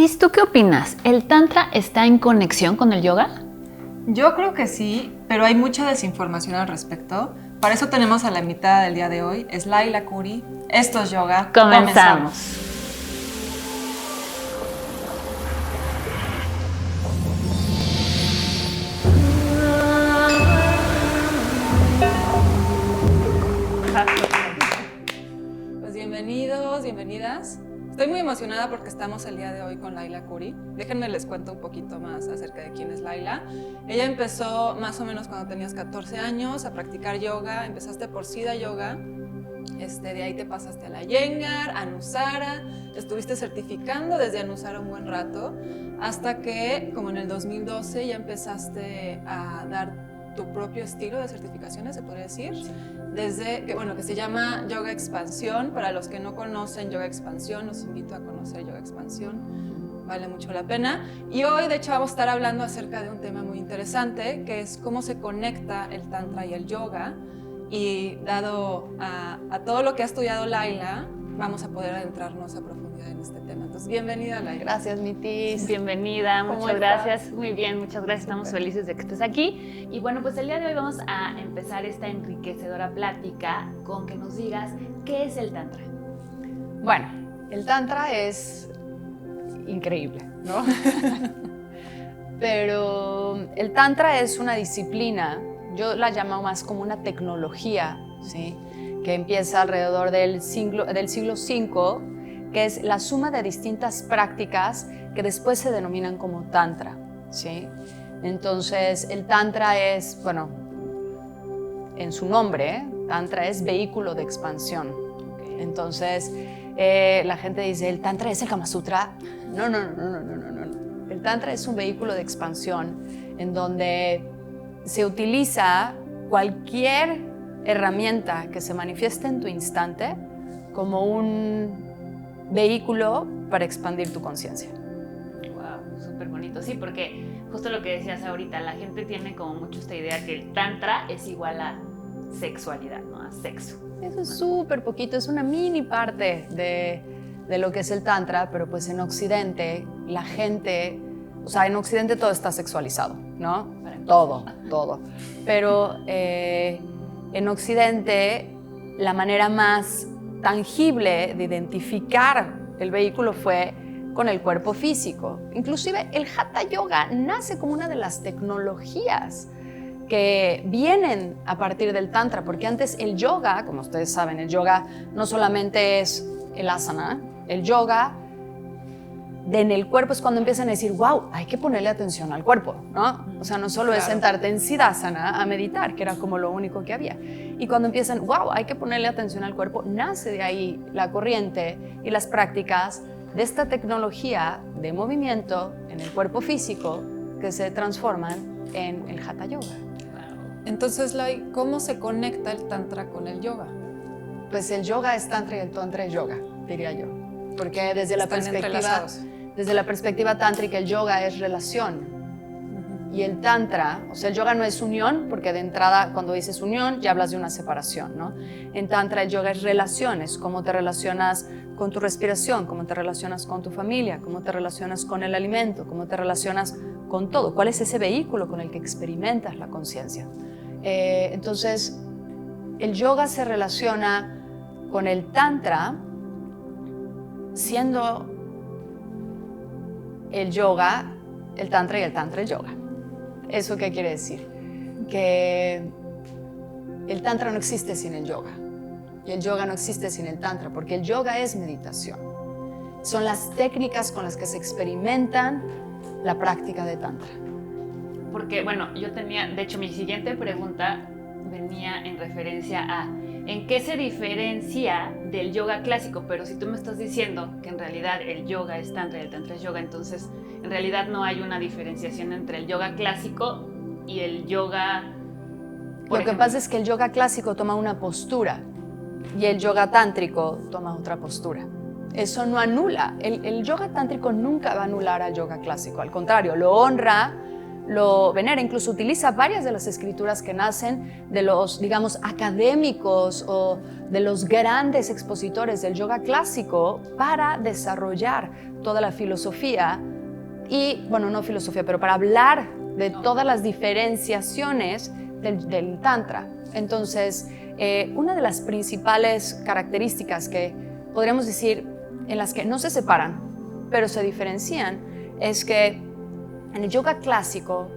Mitis, ¿tú qué opinas? ¿El tantra está en conexión con el yoga? Yo creo que sí, pero hay mucha desinformación al respecto. Para eso tenemos a la invitada del día de hoy, es Laila Khoury. Esto es yoga. Comenzamos. Pues bienvenidos, bienvenidas. Estoy muy emocionada porque estamos el día de hoy con Laila Khoury. Déjenme les cuento un poquito más acerca de quién es Laila. Ella empezó más o menos cuando tenías 14 años a practicar yoga. Empezaste por Siddha Yoga. De ahí te pasaste a la Iyengar, a Anusara. Estuviste certificando desde Anusara un buen rato hasta que, como en el 2012, ya empezaste a dar tu propio estilo de certificaciones, se podría decir. Desde que se llama Yoga Expansión. Para los que no conocen Yoga Expansión, los invito a conocer Yoga Expansión, vale mucho la pena. Y hoy, de hecho, vamos a estar hablando acerca de un tema muy interesante, que es cómo se conecta el tantra y el yoga. Y dado a todo lo que ha estudiado Laila, vamos a poder adentrarnos a profundidad en este tema. Entonces, bienvenida, Laila. Gracias, Mitis. Bienvenida, muchas gracias. Muy bien, muchas gracias. Estamos felices de que estés aquí. Y bueno, pues el día de hoy vamos a empezar esta enriquecedora plática con que nos digas qué es el tantra. Bueno, el tantra es increíble, ¿no? Pero el tantra es una disciplina, yo la llamo más como una tecnología, ¿sí? Que empieza alrededor del siglo V, que es la suma de distintas prácticas que después se denominan como tantra, ¿sí? Entonces, el tantra es, bueno, en su nombre, tantra es vehículo de expansión. Entonces, la gente dice, ¿el tantra es el Kama Sutra? No. El tantra es un vehículo de expansión en donde se utiliza cualquier herramienta que se manifieste en tu instante como un vehículo para expandir tu conciencia. Wow, súper bonito. Sí, porque justo lo que decías ahorita, la gente tiene como mucho esta idea que el tantra es igual a sexualidad, ¿no? A sexo. Eso es súper poquito, es una mini parte de lo que es el tantra, pero pues en Occidente la gente, o sea, en Occidente todo está sexualizado, ¿no? Todo. Pero en Occidente la manera más tangible de identificar el vehículo fue con el cuerpo físico. Inclusive el Hatha Yoga nace como una de las tecnologías que vienen a partir del tantra, porque antes el yoga, como ustedes saben, el yoga no solamente es el asana, el yoga en el cuerpo es cuando empiezan a decir, wow, hay que ponerle atención al cuerpo, ¿no? O sea, no solo es sentarte en siddhasana a meditar, que era como lo único que había. Y cuando empiezan, wow, hay que ponerle atención al cuerpo, nace de ahí la corriente y las prácticas de esta tecnología de movimiento en el cuerpo físico que se transforman en el Hatha Yoga. Entonces, Lai, ¿cómo se conecta el tantra con el yoga? Pues el yoga es tantra y el tantra es yoga, diría yo. Porque desde la perspectiva tántrica, el yoga es relación. Y el tantra, o sea, el yoga no es unión, porque de entrada cuando dices unión ya hablas de una separación, ¿no? En tantra el yoga es relaciones, cómo te relacionas con tu respiración, cómo te relacionas con tu familia, cómo te relacionas con el alimento, cómo te relacionas con todo. ¿Cuál es ese vehículo con el que experimentas la conciencia? Entonces, el yoga se relaciona con el tantra siendo el yoga, el tantra y el tantra el yoga. ¿Eso qué quiere decir? Que el tantra no existe sin el yoga y el yoga no existe sin el tantra, porque el yoga es meditación. Son las técnicas con las que se experimentan la práctica de tantra. Porque, bueno, yo tenía, de hecho, mi siguiente pregunta venía en referencia a ¿en qué se diferencia del yoga clásico? Pero si tú me estás diciendo que en realidad el yoga es tantra y el tantra es yoga, entonces en realidad no hay una diferenciación entre el yoga clásico y el yoga... Lo que pasa es que el yoga clásico toma una postura y el yoga tántrico toma otra postura. Eso no anula. El yoga tántrico nunca va a anular al yoga clásico, al contrario, lo honra lo venera, incluso utiliza varias de las escrituras que nacen de los, digamos, académicos o de los grandes expositores del yoga clásico para desarrollar toda la filosofía y, bueno, no filosofía, pero para hablar de todas las diferenciaciones del Tantra. Entonces, una de las principales características que podríamos decir en las que no se separan, pero se diferencian, es que en el yoga clásico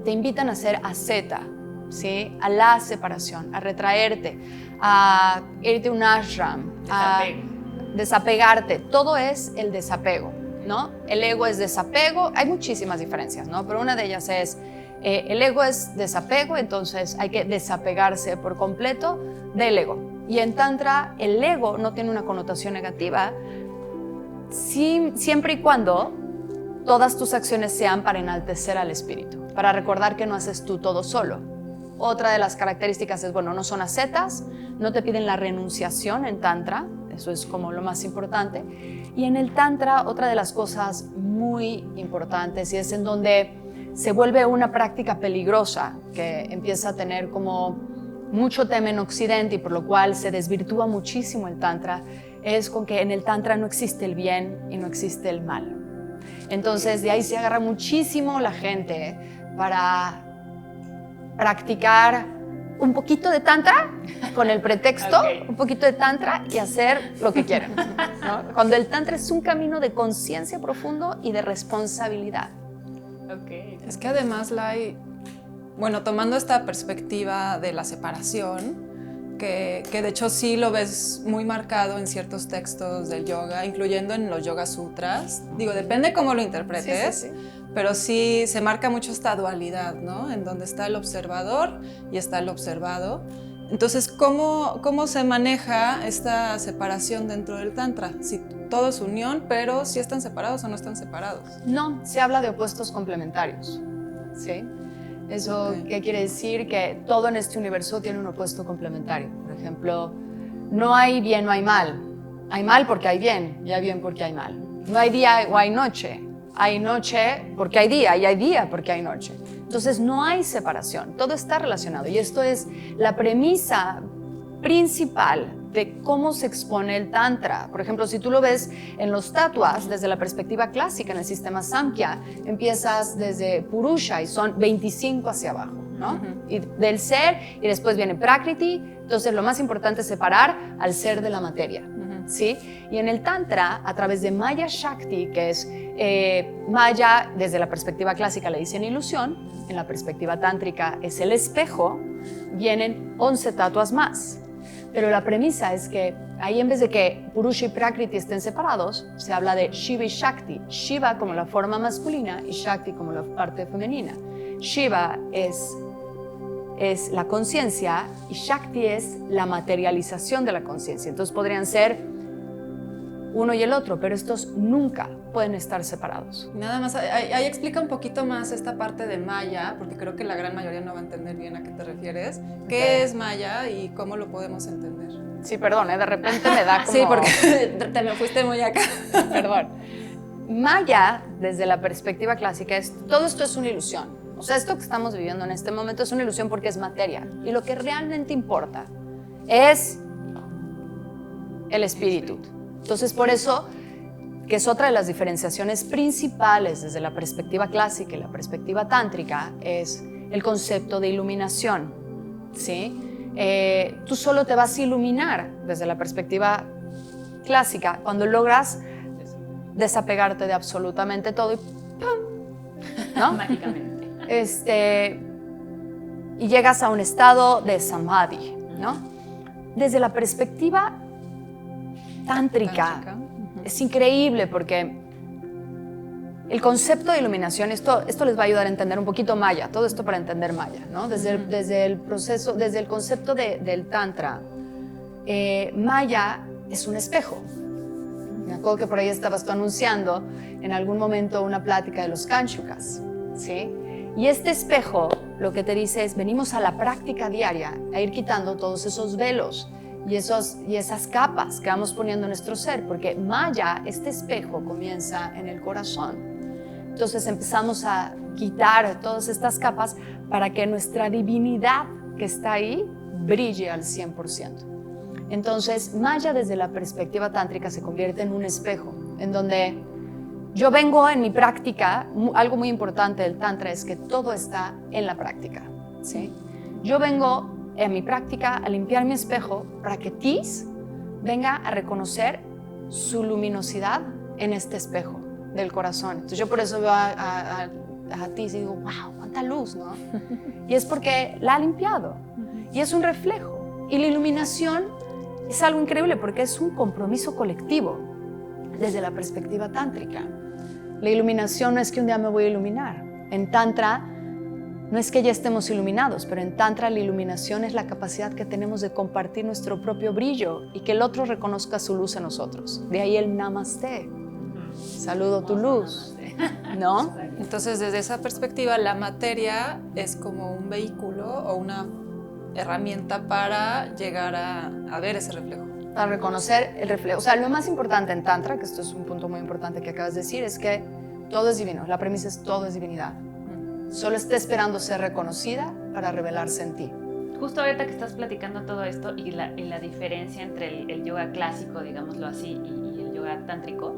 te invitan a hacer asceta, ¿sí? A la separación, a retraerte, a irte a un ashram, a desapegarte. Todo es el desapego, ¿no? El ego es desapego, hay muchísimas diferencias, ¿no? Pero una de ellas es, el ego es desapego, entonces hay que desapegarse por completo del ego. Y en Tantra el ego no tiene una connotación negativa, siempre y cuando todas tus acciones sean para enaltecer al espíritu, para recordar que no haces tú todo solo. Otra de las características es, bueno, no son ascetas, no te piden la renunciación en Tantra, eso es como lo más importante. Y en el Tantra, otra de las cosas muy importantes, y es en donde se vuelve una práctica peligrosa, que empieza a tener como mucho tema en Occidente y por lo cual se desvirtúa muchísimo el Tantra, es con que en el Tantra no existe el bien y no existe el mal. Entonces de ahí se agarra muchísimo la gente para practicar un poquito de Tantra con el pretexto, un poquito de Tantra y hacer lo que quieran, ¿no? Cuando el Tantra es un camino de conciencia profundo y de responsabilidad. Es que además, Lai, bueno, tomando esta perspectiva de la separación, que de hecho sí lo ves muy marcado en ciertos textos del yoga, incluyendo en los Yoga Sutras. Digo, depende cómo lo interpretes, sí. Pero sí se marca mucho esta dualidad, ¿no? En donde está el observador y está el observado. Entonces, ¿cómo se maneja esta separación dentro del Tantra? Si todo es unión, pero si están separados o no están separados. No, se habla de opuestos complementarios, ¿sí? ¿Eso qué quiere decir? Que todo en este universo tiene un opuesto complementario. Por ejemplo, no hay bien, no hay mal. Hay mal porque hay bien y hay bien porque hay mal. No hay día o hay noche. Hay noche porque hay día y hay día porque hay noche. Entonces no hay separación, todo está relacionado y esto es la premisa principal de cómo se expone el Tantra. Por ejemplo, si tú lo ves en los tattvas, desde la perspectiva clásica en el sistema Samkhya, empiezas desde Purusha y son 25 hacia abajo, ¿no? Y del ser, y después viene Prakriti. Entonces lo más importante es separar al ser de la materia, ¿sí? Y en el Tantra, a través de Maya Shakti, que es Maya, desde la perspectiva clásica le dicen ilusión, en la perspectiva tántrica es el espejo, vienen 11 tattvas más. Pero la premisa es que ahí, en vez de que Purusha y Prakriti estén separados, se habla de Shiva y Shakti. Shiva como la forma masculina y Shakti como la parte femenina. Shiva es la conciencia y Shakti es la materialización de la conciencia. Entonces podrían ser uno y el otro, pero estos nunca pueden estar separados. Nada más, ahí explica un poquito más esta parte de Maya, porque creo que la gran mayoría no va a entender bien a qué te refieres. ¿Qué es Maya y cómo lo podemos entender? Sí, perdón, de repente me da como... Sí, porque te me fuiste muy acá. Perdón. Maya, desde la perspectiva clásica, todo esto es una ilusión. O sea, esto que estamos viviendo en este momento es una ilusión porque es materia. Y lo que realmente importa es el espíritu. Entonces, por eso, que es otra de las diferenciaciones principales desde la perspectiva clásica y la perspectiva tántrica, es el concepto de iluminación, ¿sí? Tú solo te vas a iluminar desde la perspectiva clásica cuando logras desapegarte de absolutamente todo y ¡pum! ¿No? Mágicamente. Y llegas a un estado de samadhi, ¿no? Desde la perspectiva tántrica. Es increíble porque el concepto de iluminación, esto les va a ayudar a entender un poquito Maya, todo esto para entender Maya, ¿no? Desde el proceso, desde el concepto del Tantra, Maya es un espejo. Me acuerdo que por ahí estabas tú anunciando en algún momento una plática de los Kanchukas, ¿sí? Y este espejo lo que te dice es, venimos a la práctica diaria a ir quitando todos esos velos y esas capas que vamos poniendo en nuestro ser, porque Maya, este espejo, comienza en el corazón. Entonces empezamos a quitar todas estas capas para que nuestra divinidad que está ahí brille al 100%. Entonces, Maya desde la perspectiva tántrica se convierte en un espejo, en donde yo vengo en mi práctica, algo muy importante del Tantra es que todo está en la práctica, ¿sí? Yo vengo en mi práctica a limpiar mi espejo para que Tis venga a reconocer su luminosidad en este espejo del corazón. Entonces yo por eso veo a Tis y digo, wow, cuánta luz, ¿no? Y es porque la ha limpiado y es un reflejo. Y la iluminación es algo increíble porque es un compromiso colectivo desde la perspectiva tántrica. La iluminación no es que un día me voy a iluminar. En Tantra no es que ya estemos iluminados, pero en Tantra la iluminación es la capacidad que tenemos de compartir nuestro propio brillo y que el otro reconozca su luz en nosotros. De ahí el Namaste. Saludo tu luz, ¿no? Entonces, desde esa perspectiva, la materia es como un vehículo o una herramienta para llegar a ver ese reflejo. Para reconocer el reflejo. O sea, lo más importante en Tantra, que esto es un punto muy importante que acabas de decir, es que todo es divino. La premisa es todo es divinidad. Solo está esperando ser reconocida para revelarse en ti. Justo ahorita que estás platicando todo esto y la diferencia entre el yoga clásico, digámoslo así, y el yoga tántrico,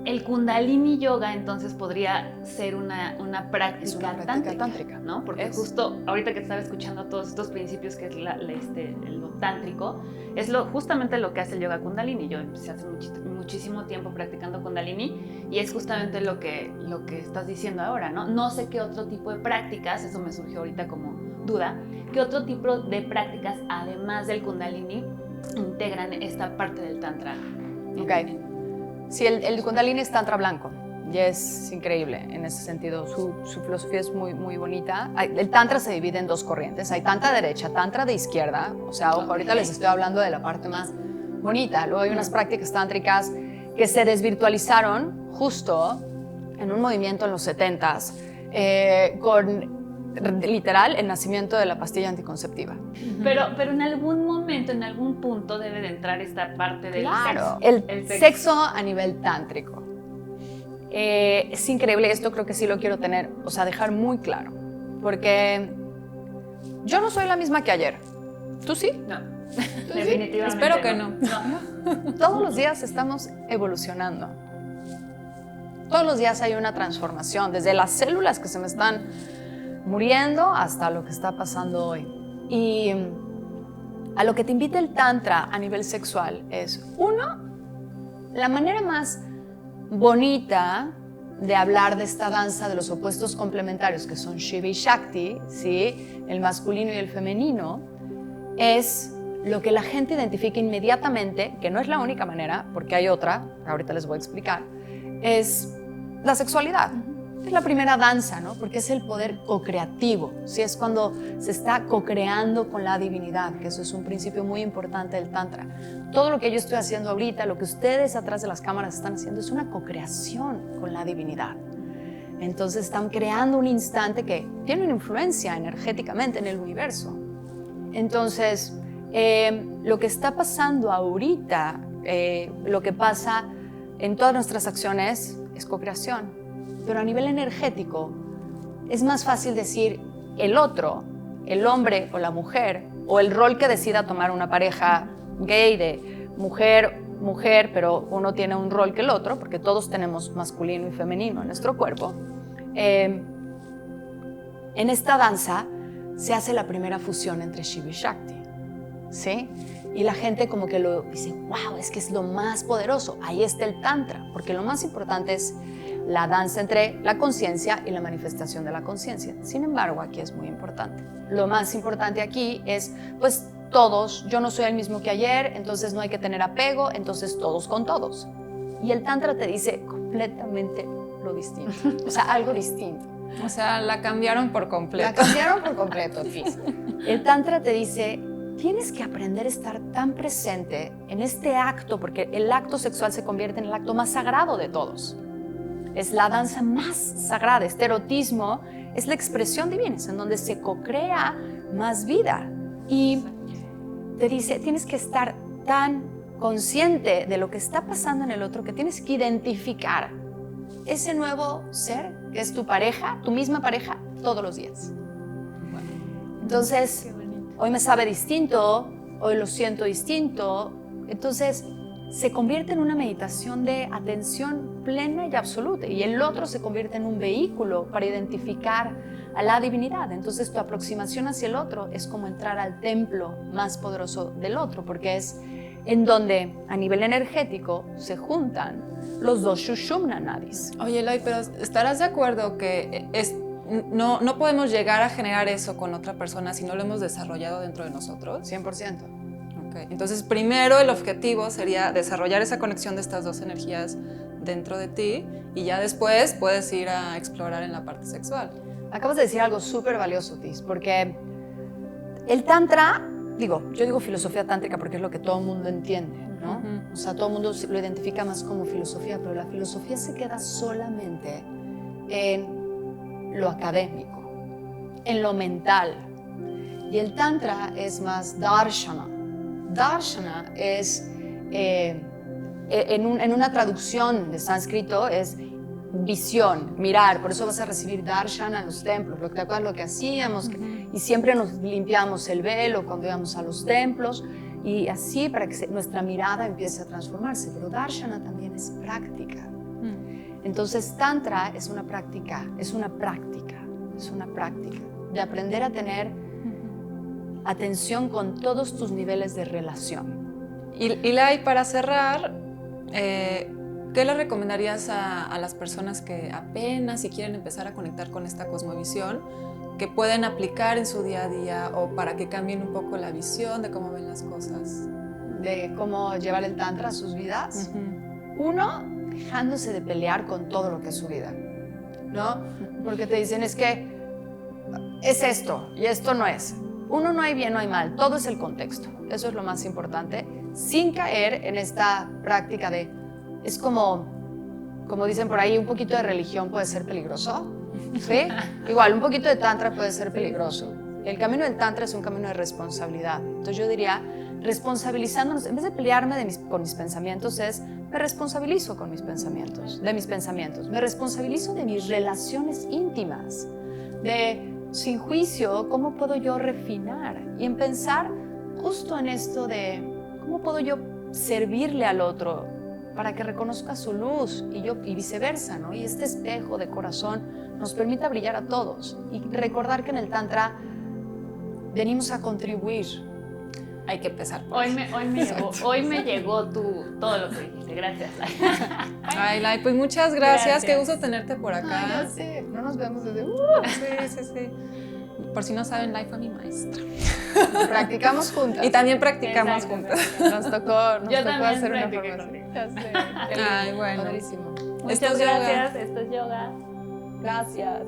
el Kundalini Yoga entonces podría ser una práctica tántrica, ¿no? Porque justo ahorita que te estaba escuchando todos estos principios que es lo tántrico, es justamente lo que hace el yoga Kundalini. Yo empecé hace muchísimo tiempo practicando Kundalini y es justamente lo que estás diciendo ahora, ¿no? No sé qué otro tipo de prácticas, eso me surgió ahorita como duda, qué otro tipo de prácticas además del Kundalini integran esta parte del Tantra. Ok. Sí, el Kundalini es Tantra blanco y es increíble en ese sentido. Su filosofía es muy, muy bonita. El Tantra se divide en dos corrientes. Hay Tantra derecha, Tantra de izquierda. O sea, ojo, ahorita les estoy hablando de la parte más bonita. Luego hay unas prácticas tántricas que se desvirtualizaron justo en un movimiento en los 70s con literal el nacimiento de la pastilla anticonceptiva. Pero en algún momento, en algún punto debe de entrar esta parte del sexo. El sexo a nivel tántrico. Es increíble, esto creo que sí lo quiero tener, o sea, dejar muy claro. Porque yo no soy la misma que ayer. ¿Tú sí? No, ¿Tú definitivamente sí? Espero que no. Todos los días estamos evolucionando. Todos los días hay una transformación, desde las células que se me están muriendo hasta lo que está pasando hoy. Y a lo que te invita el Tantra a nivel sexual es, uno, la manera más bonita de hablar de esta danza de los opuestos complementarios que son Shiva y Shakti, ¿sí? El masculino y el femenino, es lo que la gente identifica inmediatamente, que no es la única manera, porque hay otra, ahorita les voy a explicar, es la sexualidad. Es la primera danza, ¿no? Porque es el poder co-creativo, ¿sí? Es cuando se está co-creando con la divinidad, que eso es un principio muy importante del Tantra. Todo lo que yo estoy haciendo ahorita, lo que ustedes atrás de las cámaras están haciendo, es una co-creación con la divinidad. Entonces están creando un instante que tiene una influencia energéticamente en el universo. Entonces, lo que está pasando ahorita, lo que pasa en todas nuestras acciones es co-creación. Pero a nivel energético es más fácil decir el otro, el hombre o la mujer, o el rol que decida tomar una pareja gay de mujer, pero uno tiene un rol que el otro, porque todos tenemos masculino y femenino en nuestro cuerpo. En esta danza se hace la primera fusión entre Shiva y Shakti, ¿sí? Y la gente como que lo dice, wow, es que es lo más poderoso. Ahí está el Tantra, porque lo más importante es la danza entre la conciencia y la manifestación de la conciencia. Sin embargo, aquí es muy importante. Lo más importante aquí es, pues todos, yo no soy el mismo que ayer, entonces no hay que tener apego, entonces todos con todos. Y el Tantra te dice completamente lo distinto, o sea, algo distinto. O sea, la cambiaron por completo. La cambiaron por completo, Fis. El Tantra te dice, tienes que aprender a estar tan presente en este acto, porque el acto sexual se convierte en el acto más sagrado de todos. Es la danza más sagrada. Este erotismo es la expresión divina, es en donde se co-crea más vida. Y te dice, tienes que estar tan consciente de lo que está pasando en el otro que tienes que identificar ese nuevo ser, que es tu pareja, tu misma pareja, todos los días. Entonces, hoy me sabe distinto, hoy lo siento distinto. Entonces, se convierte en una meditación de atención plena y absoluta. Y el otro se convierte en un vehículo para identificar a la divinidad. Entonces, tu aproximación hacia el otro es como entrar al templo más poderoso del otro, porque es en donde, a nivel energético, se juntan los dos Sushumna Nadis. Oye, Eloy, pero ¿estarás de acuerdo que no podemos llegar a generar eso con otra persona si no lo hemos desarrollado dentro de nosotros? 100%. Okay. Entonces, primero el objetivo sería desarrollar esa conexión de estas dos energías dentro de ti y ya después puedes ir a explorar en la parte sexual. Acabas de decir algo súper valioso, Tis, porque el Tantra, yo digo filosofía tántrica porque es lo que todo el mundo entiende, ¿no? O sea, todo el mundo lo identifica más como filosofía, pero la filosofía se queda solamente en lo académico, en lo mental. Y el Tantra es más darshana. Darshana es, en una traducción de sánscrito, es visión, mirar. Por eso vas a recibir darshana en los templos. ¿Te acuerdas lo que hacíamos? Y siempre nos limpiamos el velo cuando íbamos a los templos. Y así para que nuestra mirada empiece a transformarse. Pero darshana también es práctica. Entonces, Tantra es una práctica de aprender a tener atención con todos tus niveles de relación. Y Lai, para cerrar, ¿qué le recomendarías a las personas que apenas si quieren empezar a conectar con esta cosmovisión, que pueden aplicar en su día a día o para que cambien un poco la visión de cómo ven las cosas? De cómo llevar el Tantra a sus vidas. Uno, dejándose de pelear con todo lo que es su vida, ¿no? Porque te dicen, es que es esto y esto no es. Uno, no hay bien, no hay mal, todo es el contexto. Eso es lo más importante, sin caer en esta práctica de, es como dicen por ahí, un poquito de religión puede ser peligroso, ¿sí? Igual, un poquito de Tantra puede ser peligroso. El camino del Tantra es un camino de responsabilidad. Entonces yo diría, responsabilizándonos, en vez de pelearme con mis pensamientos, me responsabilizo con mis pensamientos, me responsabilizo de mis relaciones íntimas, sin juicio, ¿cómo puedo yo refinar? Y en pensar justo en esto de cómo puedo yo servirle al otro para que reconozca su luz y viceversa, ¿no? Y este espejo de corazón nos permita brillar a todos y recordar que en el Tantra venimos a contribuir. Hay que empezar. Hoy me llegó todo lo que dijiste. Gracias. Ay, Lai, pues muchas gracias. Qué gusto tenerte por acá. Ay, no sé, no nos vemos desde... Sí. Por si no saben, Lai fue mi maestra. Practicamos juntas. Y también practicamos juntas. Nos tocó hacer una formación. Ya sé. Ay, bueno. Padrísimo. Muchas gracias. Esto es yoga. Gracias.